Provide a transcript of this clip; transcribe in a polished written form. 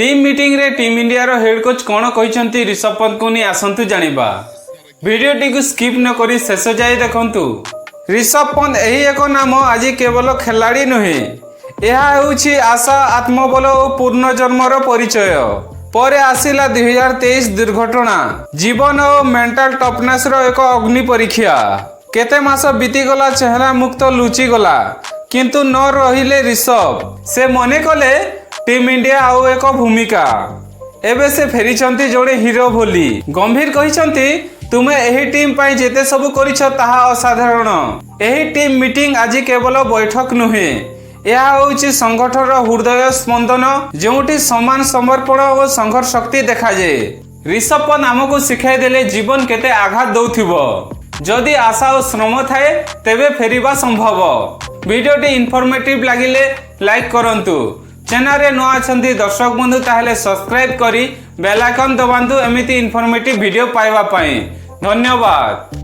Team meeting रे team India रो head coach कौन कहते ऋषभ पंत को नहीं आसतु जानिबा। वीडियोटी को स्किप न करी शेष जाए देखंतु। ऋषभ पंत यही एक नाम आज केवल खिलाड़ी नुहे, यह होउछि आशा, आत्मबल और पूर्णजन्मर परिचय। पर आसिला 2023 दुर्घटना, जीवन और मेंटल टफनेस रो एक अग्नि परीक्षा। केते मास बीतीगला, चेहरा मुक्त लुचिगला, किंतु न रहिले ऋषभ। से मने कले टीम इंडिया आउ एक भूमिका। एबे से फेरिचंती जोड़े हीरो बोली। गंभीर कहिचंती तुमे एही टीम पाई जेते सब करिछ ताहा असाधारण। एही टीम मीटिंग आज केवल बैठक नुहे, यह होउछि संगठन हृदय स्पंदन, जोटी समान समर्पण और संघर्ष शक्ति देखा जाए। ऋषभ पंत आमको शिखाई देले जीवन केते आघात दौथिबो। जदि आशा और श्रम थाए तेबे फेरिबा संभव। वीडियोटी इनफॉर्मेटिव लागिले लाइक करंतु। चैनल रे न आछंती दर्शक बंधु ताहले सब्सक्राइब करी बेल आइकन दबांतु एमिति इनफॉर्मेटिव वीडियो पाइबा पई। धन्यवाद।